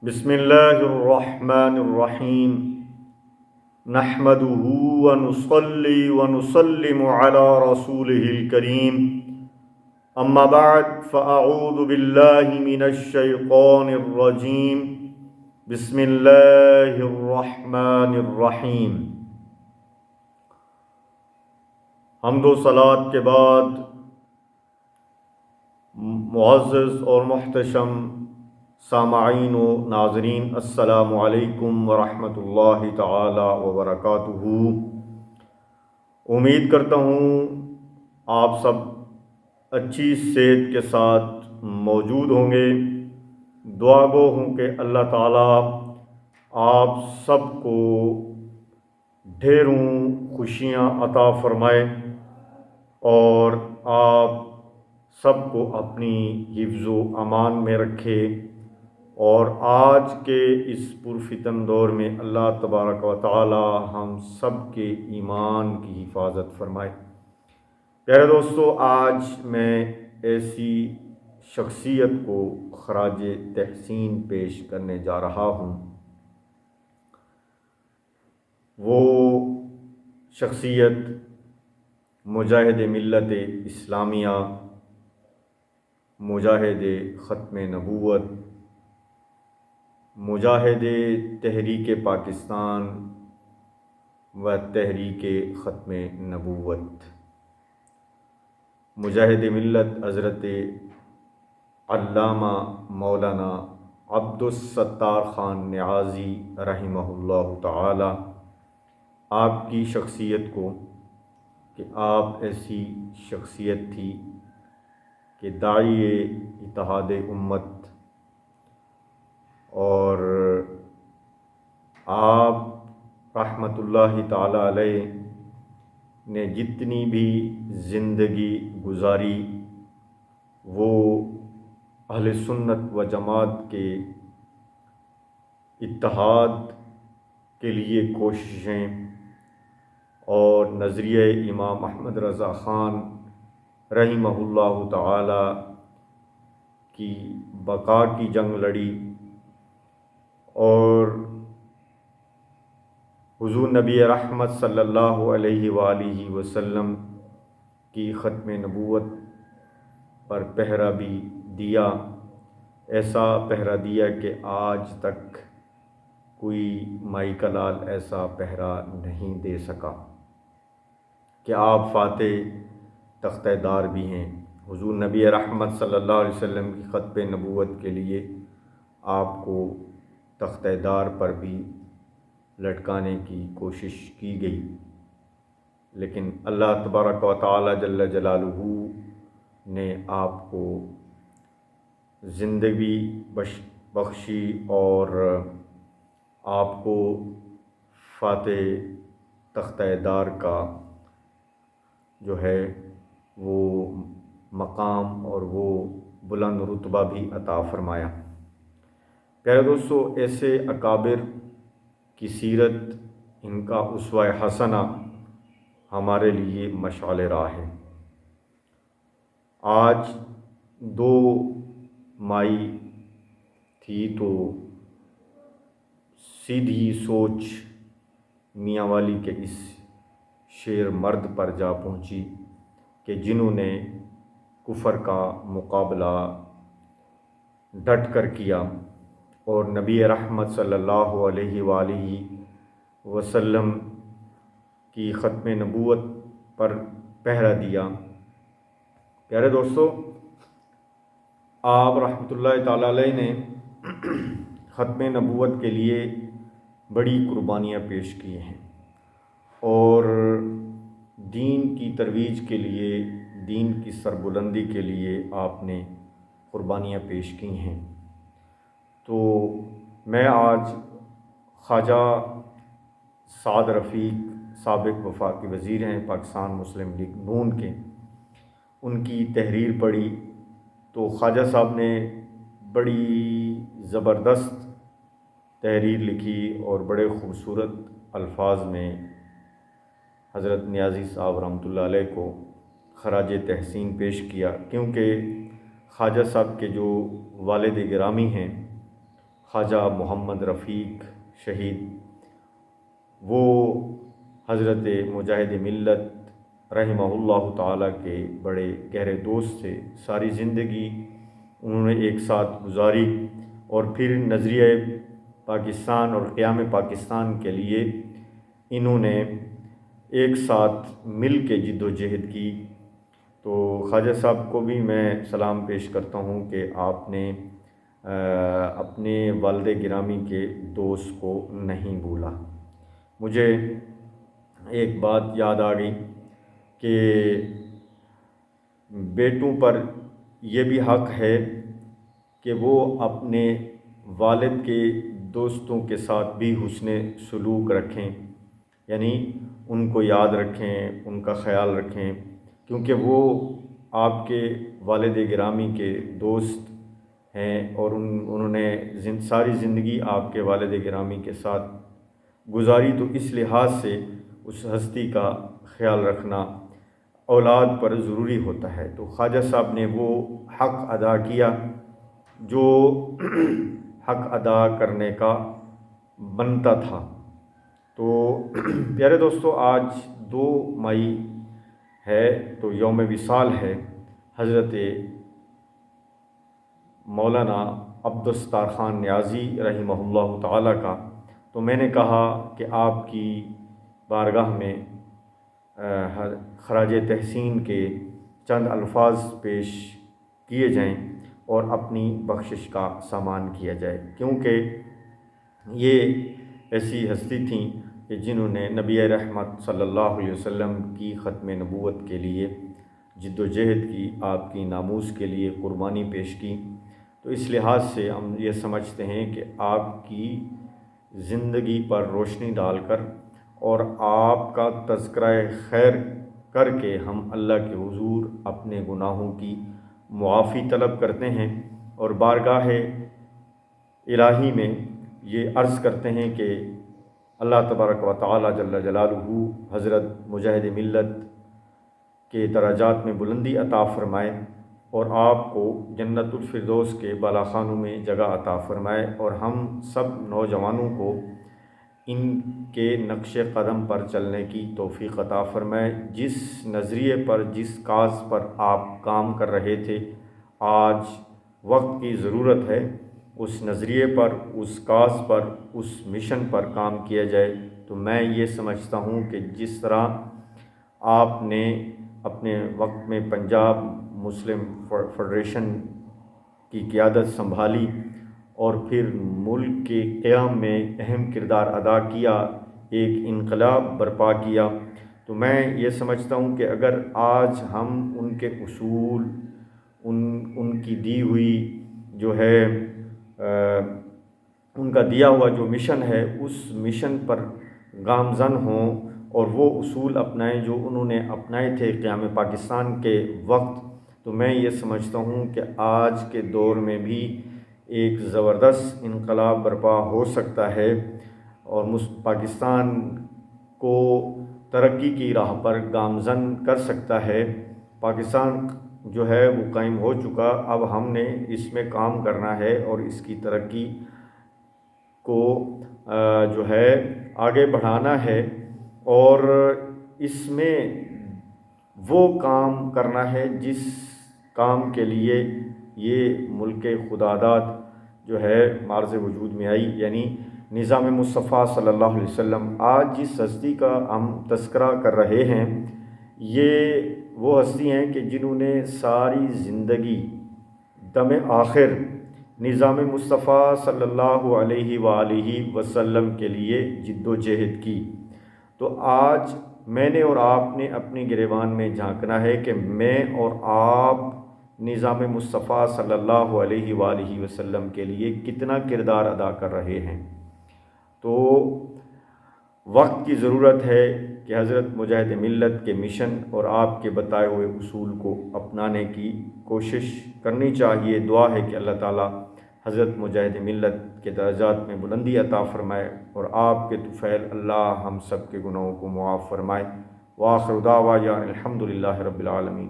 بسم اللہ الرحمن الرحیم نحمده ونصلي ونسلم على رسوله الكريم اما بعد فاعوذ باللہ من الشیطان الرجیم بسم اللہ الرحمن الرحیم۔ حمد و صلات کے بعد معزز اور محتشم سامعین و ناظرین، السلام علیکم ورحمۃ اللہ تعالی وبرکاتہ۔ امید کرتا ہوں آپ سب اچھی صحت کے ساتھ موجود ہوں گے۔ دعا گو ہوں کہ اللہ تعالیٰ آپ سب کو ڈھیروں خوشیاں عطا فرمائے اور آپ سب کو اپنی حفظ و امان میں رکھے، اور آج کے اس پرفتن دور میں اللہ تبارک و تعالی ہم سب کے ایمان کی حفاظت فرمائے۔ پیارے دوستو، آج میں ایسی شخصیت کو خراج تحسین پیش کرنے جا رہا ہوں۔ وہ شخصیت مجاہد ملت اسلامیہ، مجاہد ختم نبوت، مجاہد تحریک پاکستان و تحریک ختم نبوت، مجاہد ملت حضرت علامہ مولانا عبدالستار خان نیازی رحمہ اللہ تعالی، آپ کی شخصیت کو کہ آپ ایسی شخصیت تھی کہ داعی اتحاد امت، اور آپ رحمۃ اللہ تعالی علیہ نے جتنی بھی زندگی گزاری وہ اہل سنت و جماعت کے اتحاد کے لیے کوششیں اور نظریہ امام احمد رضا خان رحمہ اللہ تعالی کی بقا کی جنگ لڑی، اور حضور نبی رحمت صلی اللہ علیہ وآلہ وسلم کی ختم نبوت پر پہرا بھی دیا۔ ایسا پہرا دیا کہ آج تک کوئی مائی کا لال ایسا پہرا نہیں دے سکا کہ آپ فاتح تختہ دار بھی ہیں۔ حضور نبی رحمت صلی اللہ علیہ وسلم کی ختم نبوت کے لیے آپ کو تختہ دار پر بھی لٹکانے کی کوشش کی گئی، لیکن اللہ تبارک و تعالی جل جلالہ نے آپ کو زندگی بخشی اور آپ کو فاتح تختہ دار کا جو ہے وہ مقام اور وہ بلند رتبہ بھی عطا فرمایا۔ پیارے دوستو، ایسے اکابر کی سیرت، ان کا اسوہ حسنہ ہمارے لیے مشعل راہ ہے۔ آج دو مائی تھی تو سیدھی سوچ میاں والی کے اس شیر مرد پر جا پہنچی کہ جنہوں نے کفر کا مقابلہ ڈٹ کر کیا اور نبی رحمت صلی اللہ علیہ وآلہ وسلم کی ختم نبوت پر پہرا دیا۔ پیارے دوستو، آپ رحمۃ اللہ تعالی علیہ نے ختم نبوت کے لیے بڑی قربانیاں پیش کی ہیں، اور دین کی ترویج کے لیے، دین کی سربلندی کے لیے آپ نے قربانیاں پیش کی ہیں۔ تو میں آج خواجہ سعد رفیق، سابق وفاقی وزیر ہیں پاکستان مسلم لیگ نون کے، ان کی تحریر پڑھی تو خواجہ صاحب نے بڑی زبردست تحریر لکھی اور بڑے خوبصورت الفاظ میں حضرت نیازی صاحب رحمۃ اللہ علیہ کو خراج تحسین پیش کیا، کیونکہ خواجہ صاحب کے جو والد گرامی ہیں خواجہ محمد رفیق شہید، وہ حضرت مجاہد ملت رحمہ اللہ تعالیٰ کے بڑے گہرے دوست تھے۔ ساری زندگی انہوں نے ایک ساتھ گزاری اور پھر نظریہ پاکستان اور قیام پاکستان کے لیے انہوں نے ایک ساتھ مل کے جد و جہد کی۔ تو خواجہ صاحب کو بھی میں سلام پیش کرتا ہوں کہ آپ نے اپنے والد گرامی کے دوست کو نہیں بھولا۔ مجھے ایک بات یاد آ گئی کہ بیٹوں پر یہ بھی حق ہے کہ وہ اپنے والد کے دوستوں کے ساتھ بھی حسن سلوک رکھیں، یعنی ان کو یاد رکھیں، ان کا خیال رکھیں، کیونکہ وہ آپ کے والد گرامی کے دوست ہیں اور انہوں نے ساری زندگی آپ کے والد گرامی کے ساتھ گزاری۔ تو اس لحاظ سے اس ہستی کا خیال رکھنا اولاد پر ضروری ہوتا ہے۔ تو خواجہ صاحب نے وہ حق ادا کیا جو حق ادا کرنے کا بنتا تھا۔ تو پیارے دوستو، آج 2 مئی ہے تو یوم وصال ہے حضرت مولانا عبدالستار خان نیازی رحمہ اللہ تعالیٰ کا۔ تو میں نے کہا کہ آپ کی بارگاہ میں خراج تحسین کے چند الفاظ پیش کیے جائیں اور اپنی بخشش کا سامان کیا جائے، کیونکہ یہ ایسی ہستی تھیں کہ جنہوں نے نبی رحمت صلی اللہ علیہ وسلم کی ختم نبوت کے لیے جد و جہد کی، آپ کی ناموس کے لیے قربانی پیش کی۔ تو اس لحاظ سے ہم یہ سمجھتے ہیں کہ آپ کی زندگی پر روشنی ڈال کر اور آپ کا تذکرہ خیر کر کے ہم اللہ کے حضور اپنے گناہوں کی معافی طلب کرتے ہیں اور بارگاہ الہی میں یہ عرض کرتے ہیں کہ اللہ تبارک و تعالی جل جلالہ حضرت مجاہد ملت کے درجات میں بلندی عطا فرمائے اور آپ کو جنت الفردوس کے بالا خانوں میں جگہ عطا فرمائے، اور ہم سب نوجوانوں کو ان کے نقش قدم پر چلنے کی توفیق عطا فرمائے۔ جس نظریے پر، جس کاز پر آپ کام کر رہے تھے، آج وقت کی ضرورت ہے اس نظریے پر، اس کاز پر، اس مشن پر کام کیا جائے۔ تو میں یہ سمجھتا ہوں کہ جس طرح آپ نے اپنے وقت میں پنجاب مسلم فیڈریشن کی قیادت سنبھالی اور پھر ملک کے قیام میں اہم کردار ادا کیا، ایک انقلاب برپا کیا، تو میں یہ سمجھتا ہوں کہ اگر آج ہم ان کے اصول، ان کی دی ہوئی جو ہے ان کا دیا ہوا جو مشن ہے، اس مشن پر گامزن ہوں اور وہ اصول اپنائیں جو انہوں نے اپنائے تھے قیام پاکستان کے وقت، تو میں یہ سمجھتا ہوں کہ آج کے دور میں بھی ایک زبردست انقلاب برپا ہو سکتا ہے اور پاکستان کو ترقی کی راہ پر گامزن کر سکتا ہے۔ پاکستان جو ہے وہ قائم ہو چکا، اب ہم نے اس میں کام کرنا ہے اور اس کی ترقی کو جو ہے آگے بڑھانا ہے، اور اس میں وہ کام کرنا ہے جس کام کے لیے یہ ملک خداداد جو ہے معرض وجود میں آئی، یعنی نظام مصطفیٰ صلی اللہ علیہ وسلم۔ آج جس ہستی کا ہم تذکرہ کر رہے ہیں، یہ وہ ہستی ہیں کہ جنہوں نے ساری زندگی دم آخر نظام مصطفیٰ صلی اللہ علیہ وآلہ وسلم کے لیے جد و جہد کی۔ تو آج میں نے اور آپ نے اپنی گریبان میں جھانکنا ہے کہ میں اور آپ نظام مصطفیٰ صلی اللہ علیہ وآلہ وسلم کے لیے کتنا کردار ادا کر رہے ہیں۔ تو وقت کی ضرورت ہے کہ حضرت مجاہد ملت کے مشن اور آپ کے بتائے ہوئے اصول کو اپنانے کی کوشش کرنی چاہیے۔ دعا ہے کہ اللہ تعالی حضرت مجاہد ملت کے درجات میں بلندی عطا فرمائے اور آپ کے طفیل اللہ ہم سب کے گناہوں کو معاف فرمائے۔ وآخر دعوانا الحمدللہ رب العالمین۔